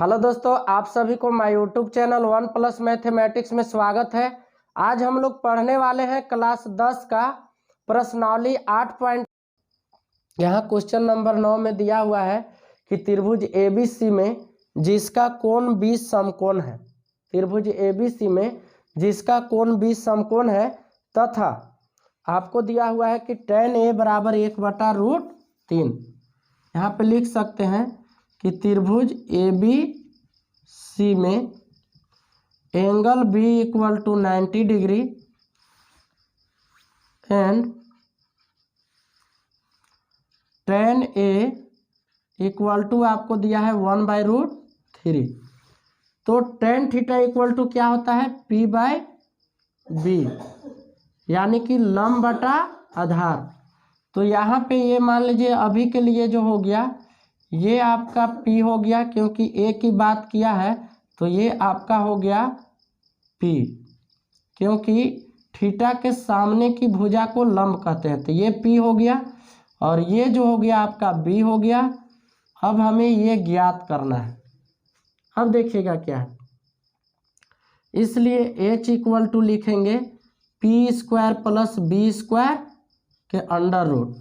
Hello दोस्तों, आप सभी को माय यूट्यूब चैनल 1+ मैथमेटिक्स में स्वागत है। आज हम लोग पढ़ने वाले हैं क्लास 10 का प्रश्नावली 8 यहाँ क्वेश्चन नंबर 9 में दिया हुआ है कि त्रिभुज ABC में जिसका कोण 20 समकोण है। त्रिभुज ABC में जिसका कोण 20 समकोण है तथा आपको दिया हुआ है कि tan A बराबर 1/√3। यहाँ पे लिख सकते हैं कि त्रिभुज ABC में angle B = 90 degree and tan A = आपको दिया है 1/√3। तो tan θ क्या होता है P/B, यानी कि लंब बटा आधार। तो यहाँ पे ये मान लीजिए अभी के लिए जो हो गया ये आपका P हो गया, क्योंकि A की बात किया है तो ये आपका हो गया P, क्योंकि थीटा के सामने की भुजा को लंब कहते हैं। तो ये P हो गया और ये जो हो गया आपका B हो गया। अब हमें ये ज्ञात करना है। अब देखिएगा क्या है, इसलिए H = लिखेंगे P² + B² के अंडर रूट।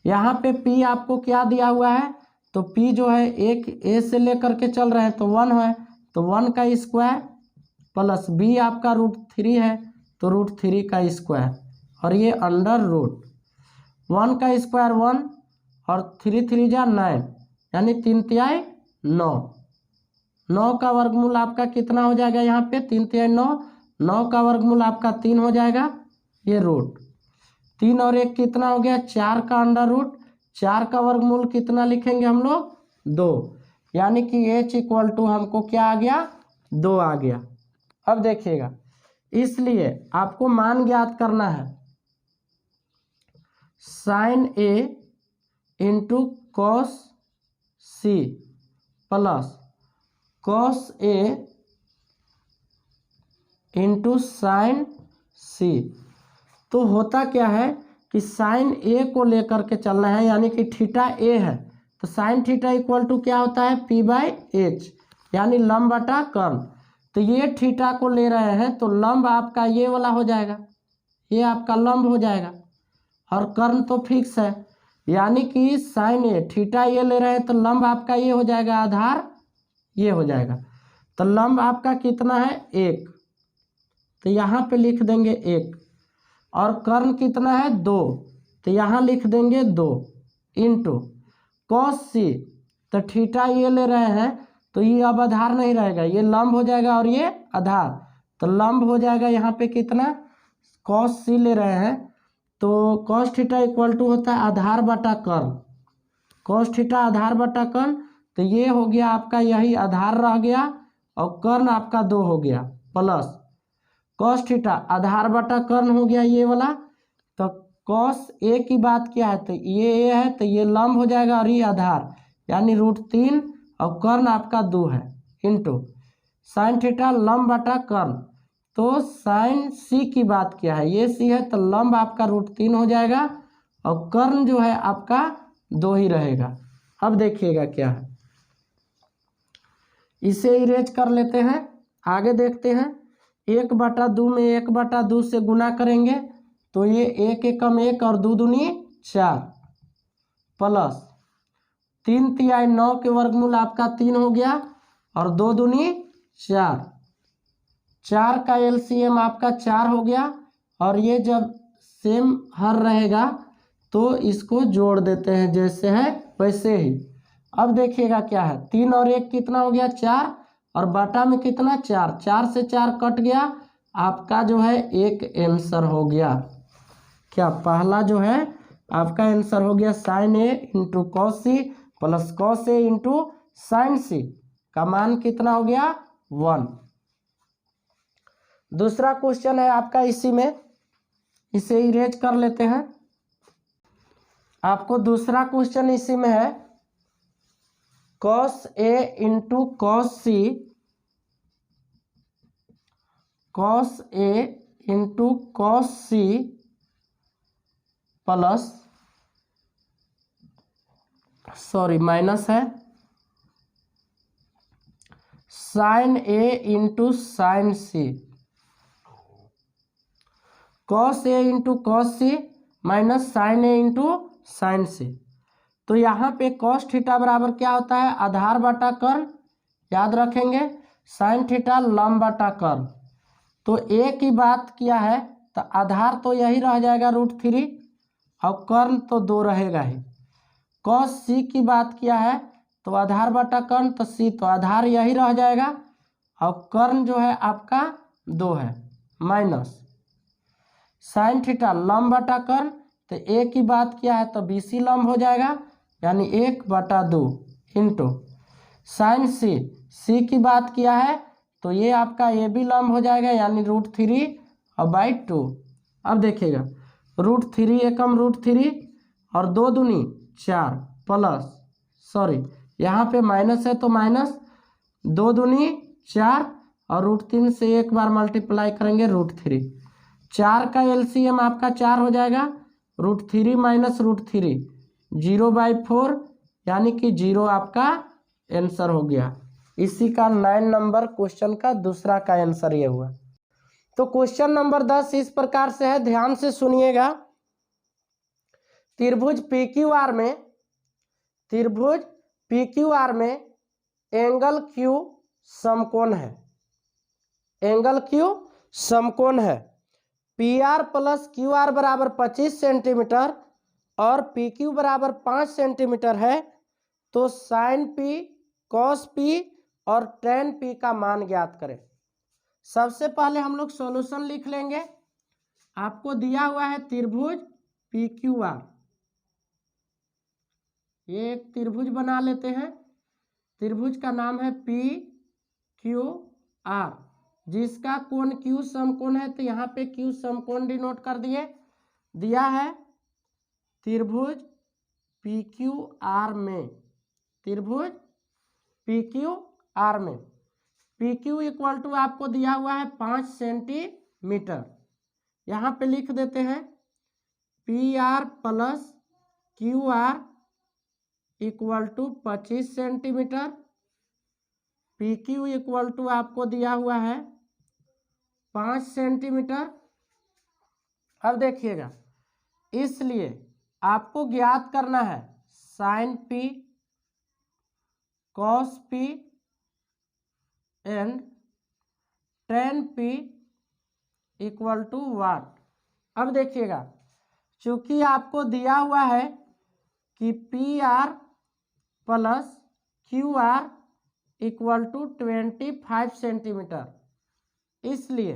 यहाँ पे P आपको क्या दिया हुआ है, तो P जो है एक A से लेकर के चल रहे हैं तो 1 है, तो 1 का स्क्वायर प्लस B आपका √3 है तो √3 का स्क्वायर, और ये अंडर रूट 1 का स्क्वायर 1 और 3 3 जा 9, यानी 3 तिहाई 9। 9 का वर्गमूल आपका कितना हो जाएगा, यहाँ पे 3 तिहाई 9। 9 का वर्गमूल आपका 3 हो जाएगा, ये रूट 3 और 1 कितना हो गया 4 का अंडर रूट। 4 का वर्गमूल कितना लिखेंगे हम लोग 2, यानी कि H = हमको क्या आ गया 2 आ गया। अब देखिएगा, इसलिए आपको मान ज्ञात करना है sin A × cos C plus cos A × sin C। तो होता क्या है कि sin A को लेकर के चलना है, यानी कि थीटा A है तो sin θ क्या होता है P/H, यानी लंब बटा कर्ण। तो ये थीटा को ले रहे हैं तो लंब आपका ये वाला हो जाएगा, ये आपका लंब हो जाएगा, और कर्ण तो फिक्स है, यानी कि sin A थीटा ये ले रहे हैं तो लंब आपका ये हो जाएगा, आधार ये हो जाएगा। तो लंब आपका कितना है 1, तो यहाँ पे लिख देंगे 1, और कर्ण कितना है 2, तो यहाँ लिख देंगे 2 इंटू cos C। तो थीटा ये ले रहे हैं तो ये अब आधार नहीं रहेगा, ये लंब हो जाएगा और ये आधार। तो लंब हो जाएगा यहाँ पे कितना, cos C ले रहे हैं तो cos θ होता है आधार बटा कर्ण। cos θ आधार बटा कर्ण, तो ये हो गया आपका, यही आधार रह गया और कर्ण आपका 2 हो गया, प्लस cos θ आधार बटा कर्ण हो गया ये वाला। तो cos A की बात क्या है, तो ये A है तो ये लंब हो जाएगा और ये आधार, यानी √3, और कर्ण आपका 2 है, इंटू sin θ लंब बटा कर्ण। तो sin C की बात क्या है, ये C है तो लंब आपका √3 हो जाएगा और कर्ण जो है आपका 2 ही रहेगा। अब देखिएगा क्या है, इसे इरेज कर लेते हैं, आगे देखते हैं। 1/2 में 1/2 से गुना करेंगे तो ये 1 एकम 1 और 2 दूनी 4, प्लस 3 तिहाई 9 के वर्गमूल आपका 3 हो गया और 2 दूनी 4। 4 का LCM आपका 4 हो गया, और ये जब सेम हर रहेगा तो इसको जोड़ देते हैं, जैसे है वैसे ही। अब देखिएगा क्या है, 3 और 1 कितना हो गया 4, और बाटा में कितना 4, 4 से 4 कट गया, आपका जो है एक आंसर हो गया। क्या पहला जो है आपका आंसर हो गया sin A × cos C plus cos A × sin C का मान कितना हो गया 1। दूसरा क्वेश्चन है आपका इसी में, इसे इरेज कर लेते हैं। आपको दूसरा क्वेश्चन इसी में है cos A × cos C, cos A × cos C plus minus है sign A into sine C, cos A into cos C minus sign A into sine सी। तो यहाँ पे कॉस थीटा बराबर क्या होता है, आधार बटा कर्ल, याद रखेंगे, साइन थीटा लंब बटा कर्ल। तो ए की बात किया है तो आधार तो यही रह जाएगा √3 और कर्ल तो 2 रहेगा ही। कॉस सी की बात किया है तो आधार बटा कर्ल, तो सी तो आधार यही रह जाएगा और कर्ल जो है आपका 2 है, माइनस साइन थीटा लंब बटा कर्ल, तो ए की बात किया है तो BC लंब हो जाएगा यानी 1/2 इंटू साइन सी, सी की बात किया है तो ये आपका AB लंब हो जाएगा यानी √3 और बाई 2। अब देखिएगा √3 एकम √3 और 2 दूनी 4 प्लस, सॉरी यहाँ पे माइनस है तो माइनस 2 दूनी 4 और √3 से एक बार मल्टीप्लाई करेंगे √3, 4 का LCM आपका 4 हो जाएगा, √3 माइनस √3 0/4 यानी कि 0 आपका आंसर हो गया। इसी का 9 नंबर क्वेश्चन का दूसरा का आंसर ये हुआ। तो क्वेश्चन नंबर 10 इस प्रकार से है, ध्यान से सुनिएगा। त्रिभुज PQR में एंगल Q समकोण है, एंगल Q समकोण है। PR प्लस QR बराबर 25 सेंटीमीटर और PQ बराबर 5 सेंटीमीटर है। तो साइन P, कॉस P और टेन P का मान ज्ञात करें। सबसे पहले हम लोग सॉल्यूशन लिख लेंगे। आपको दिया हुआ है त्रिभुज PQR, ये एक त्रिभुज बना लेते हैं। त्रिभुज का नाम है PQR, जिसका कोण Q समकोण है, तो यहाँ पे Q समकोण डिनोट कर दिए। दिया है त्रिभुज PQR में, त्रिभुज PQR में PQ इक्वल टू आपको दिया हुआ है 5 सेंटीमीटर। यहाँ पे लिख देते हैं PR plus QR equal to 25 centimetre, PQ equal to आपको दिया हुआ है 5 सेंटीमीटर। अब देखिएगा, इसलिए आपको ज्ञात करना है sine P, cos P and tan P इक्वल टू वाट। अब देखिएगा, चूंकि आपको दिया हुआ है कि PR plus QR equal to 25 centimetre, इसलिए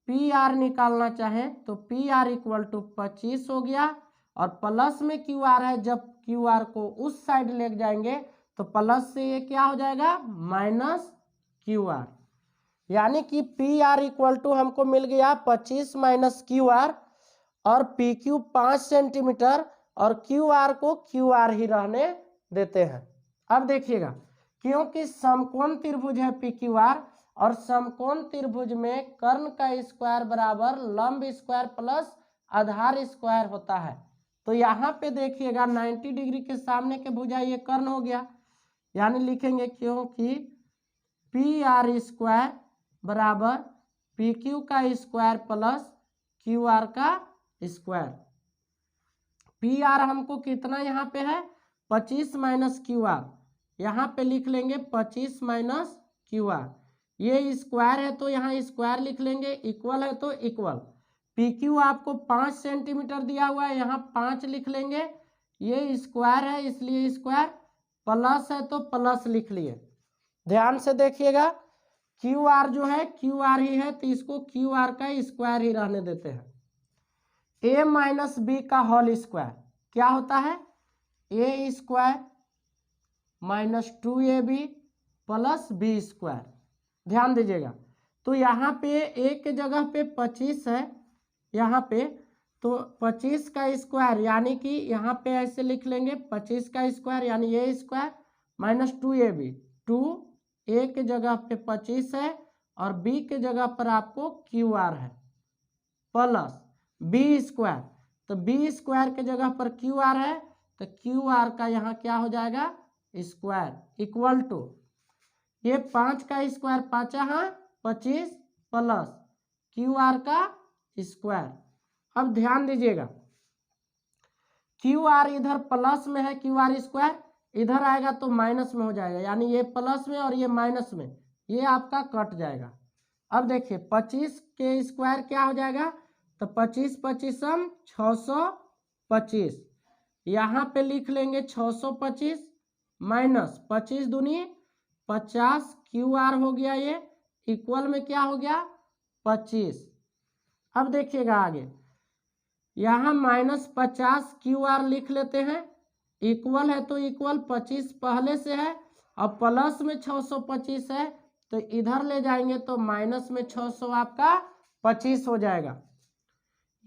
PR निकालना चाहें तो PR इक्वल टू 25 हो गया और प्लस में QR है, जब QR को उस साइड ले जाएंगे तो प्लस से ये क्या हो जाएगा माइनस QR, यानी कि PR इक्वल टू हमको मिल गया 25 माइनस QR और PQ 5 सेंटीमीटर और QR को QR ही रहने देते हैं। अब देखिएगा, क्योंकि समकोण त्रिभुज है PQR और समकोण त्रिभुज में कर्ण का स्क्वायर बराबर लंब स्क्वायर प्लस आधार स्क्वायर होता है। तो यहाँ पे देखिएगा 90 डिग्री के सामने के भुजा ये कर्ण हो गया, यानी लिखेंगे क्योंकि PR स्क्वायर बराबर PQ का स्क्वायर प्लस QR का स्क्वायर। PR हमको कितना यहाँ पे है 25 माइनस QR, यहाँ पे लिख लेंगे 25 माइनस QR। ये स्क्वायर है तो यहाँ स्क्वायर लिख लेंगे, इक्वल है तो इक्वल। PQ आपको 5 सेंटीमीटर दिया हुआ है, यहाँ 5 लिख लेंगे। ये स्क्वायर है इसलिए स्क्वायर, प्लस है तो प्लस लिख लिए। ध्यान से देखिएगा, QR जो है QR ही है तो इसको QR का स्क्वायर ही रहने देते हैं। A माइनस B का होल स्क्वायर क्या होता है, A square minus 2AB plus B square. ध्यान दीजिएगा, तो यहाँ पे A के जगह पे 25 है, यहाँ पे तो 25 का स्क्वायर यानी कि यहाँ पे ऐसे लिख लेंगे 25 का स्क्वायर यानी A square minus 2AB, 2A के जगह पे 25 है और B के जगह पर आपको QR है प्लस B स्क्वायर, तो B स्क्वायर के जगह पर QR है तो QR का यहाँ क्या हो जाएगा स्क्वायर इक्वल टू, ये 5 का स्क्वायर 5 हाँ 25 प्लस क्यू आर का स्क्वायर। अब ध्यान दीजिएगा क्यू आर इधर प्लस में है, क्यू आर स्क्वायर इधर आएगा तो माइनस में हो जाएगा, यानी ये प्लस में और ये माइनस में, ये आपका कट जाएगा। अब देखिए 25 के स्क्वायर क्या हो जाएगा, तो 25 25 625, यहाँ पे लिख लेंगे 625 माइनस 25 दूनी 50 क्यू आर हो गया, ये इक्वल में क्या हो गया 25। अब देखिएगा आगे यहाँ -50 क्यू आर लिख लेते हैं, इक्वल है तो इक्वल 25 पहले से है और प्लस में 625 है, तो इधर ले जाएंगे तो माइनस में 600 आपका 25 हो जाएगा।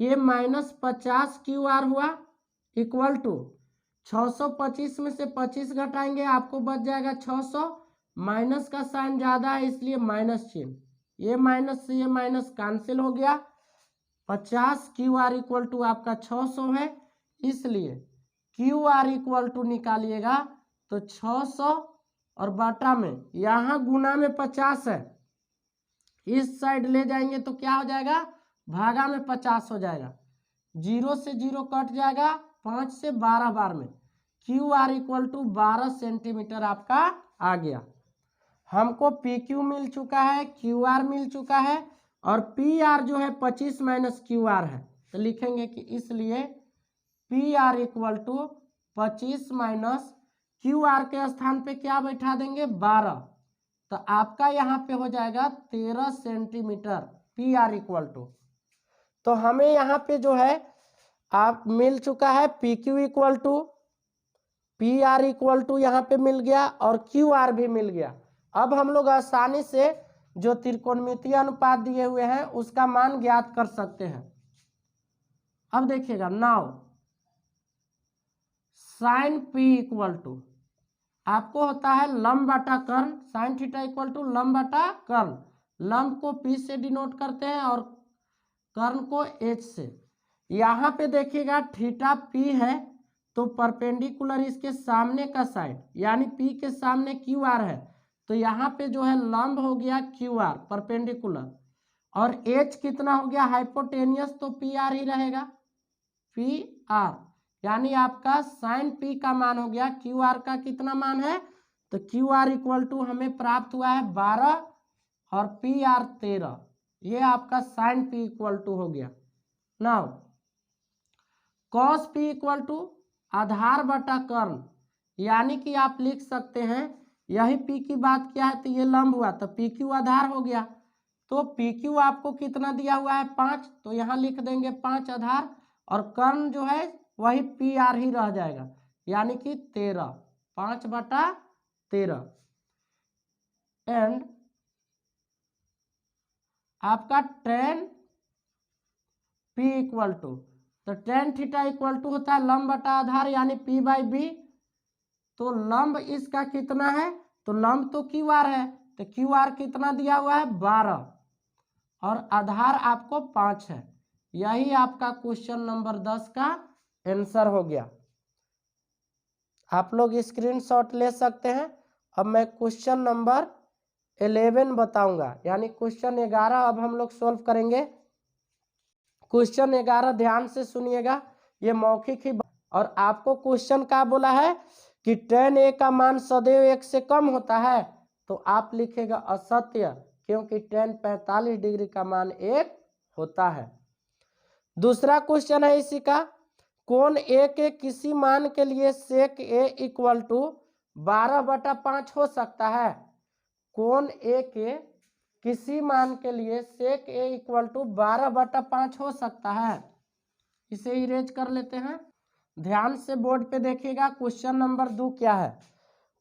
ये -50 क्यू आर हुआ इक्वल टू 625 में से 25 घटाएंगे आपको बच जाएगा 600, माइनस का साइन ज़्यादा है इसलिए माइनस चिन्ह, ये माइनस से ये माइनस कैंसिल हो गया। 50 क्यू आर इक्वल टू आपका 600 है, इसलिए क्यू आर इक्वल टू निकालिएगा तो 600 और बाटा में यहाँ गुना में 50 है, इस साइड ले जाएंगे तो क्या हो जाएगा भागा में 50 हो जाएगा, 0 से 0 कट जाएगा, 5 से 12 बार में Q R equal to 12 centimetre आपका आ गया। हमको पी क्यू मिल चुका है, क्यू आर मिल चुका है और पी आर जो है 25 माइनस क्यू आर है, तो लिखेंगे कि इसलिए P R equal to 25 minus Q R के स्थान पे क्या बैठा देंगे 12, तो आपका यहाँ पे हो जाएगा 13 centimetre P R equal to. तो हमें यहाँ पे जो है आप मिल चुका है P Q equal to, P R equal to यहाँ पे मिल गया और क्यू आर भी मिल गया। अब हम लोग आसानी से जो त्रिकोणमितीय अनुपात दिए हुए हैं उसका मान ज्ञात कर सकते हैं। अब देखिएगा now sine P equal to आपको होता है लंब बटा कर्ण, साइन थीटा इक्वल टू लंब बटा कर्ण, लंब को पी से डिनोट करते हैं और कर्ण को एच से। यहाँ पे देखिएगा थीटा पी है तो परपेंडिकुलर इसके सामने का साइड यानी पी के सामने क्यू आर है, तो यहाँ पे जो है लंब हो गया क्यू आर परपेंडिकुलर, और एच कितना हो गया हाइपोटेनियस, तो पी आर ही रहेगा पी आर, यानी आपका साइन पी का मान हो गया, क्यू आर का कितना मान है, तो क्यू आर इक्वल टू हमें प्राप्त हुआ है 12 और पी आर 13, ये आपका साइन पी इक्वल टू हो गया। Now cos P equal to आधार बटा कर्ण, यानी कि आप लिख सकते हैं यही पी की बात क्या है, तो ये लंब हुआ तो पी क्यू आधार हो गया, तो पी क्यू आपको कितना दिया हुआ है 5, तो यहाँ लिख देंगे 5 आधार और कर्ण जो है वही पी आर ही रह जाएगा, यानी कि 13, 5 बटा 13 एंड आपका tan पी इक्वल टू, तो tan थीटा इक्वल टू होता है लंब बटा आधार यानी p बाई बी, तो लंब इसका कितना है, तो लंब तो क्यू आर है, तो क्यू आर कितना दिया हुआ है 12 और आधार आपको 5 है। यही आपका क्वेश्चन नंबर 10 का आंसर हो गया। आप लोग स्क्रीनशॉट ले सकते हैं। अब मैं क्वेश्चन नंबर 11 बताऊंगा, यानी क्वेश्चन 11 अब हम लोग सोल्व करेंगे। क्वेश्चन 11 ध्यान से सुनिएगा, ये मौखिक ही, और आपको क्वेश्चन क्या बोला है कि tan a का मान सदैव 1 से कम होता है, तो आप लिखेगा असत्य, क्योंकि tan 45 डिग्री का मान 1 होता है। दूसरा क्वेश्चन है इसी का, कोण a के किसी मान के लिए सेक a इक्वल टू 12/5 हो सकता है। कोण a के किसी मान के लिए सेक a इक्वल टू 12/5 हो सकता है। इसे इरेज कर लेते हैं। ध्यान से बोर्ड पे देखिएगा क्वेश्चन नंबर 2 क्या है।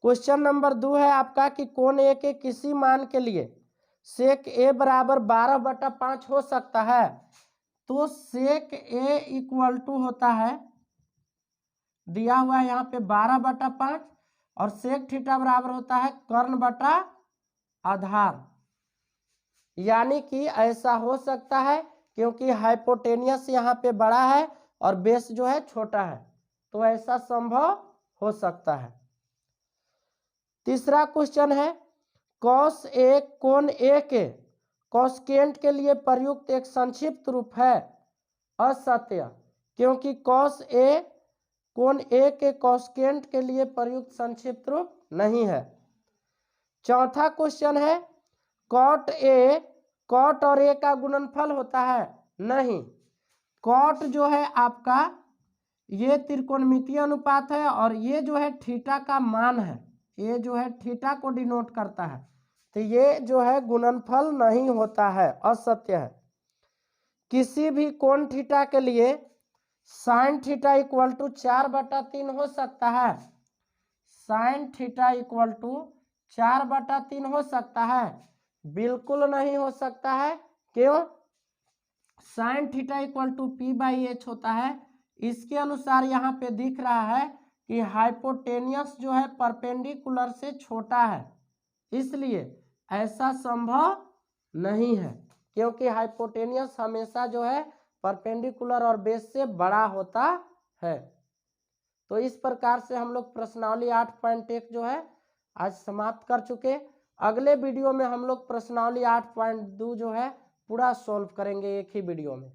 क्वेश्चन नंबर 2 है आपका कि कोण a के किसी मान के लिए सेक a बराबर 12/5 हो सकता है। तो सेक a इक्वल टू होता है, दिया हुआ है यहाँ पे 12/5 और सेक थीटा बराबर होता है कर्ण बटा आधार, यानी कि ऐसा हो सकता है क्योंकि हाइपोटेनियस यहाँ पे बड़ा है और बेस जो है छोटा है, तो ऐसा संभव हो सकता है। तीसरा क्वेश्चन है कॉस ए कोण ए के कॉस्केंट के लिए प्रयुक्त एक संक्षिप्त रूप है? असत्य, क्योंकि कॉस ए कोण ए के कॉस्केंट के लिए प्रयुक्त संक्षिप्त रूप नहीं है। चौथा क्वेश्चन है, कॉट और ए का गुणनफल होता है? नहीं। कॉट जो है आपका ये त्रिकोणमितीय अनुपात है और ये जो है थीटा का मान है, ये जो है थीटा को डिनोट करता है, तो ये जो है गुणनफल नहीं होता है, असत्य है। किसी भी कोण थीटा के लिए साइन थीटा इक्वल टू 4/3 हो सकता है? साइन थीटा इक्वल टू 4/3 हो सकता है? बिल्कुल नहीं हो सकता है। क्यों? Sign theta equal to P/H होता है। इसके अनुसार यहाँ पे दिख रहा है कि हाइपोटेनियस जो है परपेंडिकुलर से छोटा है, इसलिए ऐसा संभव नहीं है, क्योंकि हाइपोटेनियस हमेशा जो है परपेंडिकुलर और बेस से बड़ा होता है। तो इस प्रकार से हम लोग प्रश्नावली 8.1 जो है आज समाप्त कर चुके। अगले वीडियो में हम लोग प्रश्नावली 8.2 जो है पूरा सॉल्व करेंगे एक ही वीडियो में।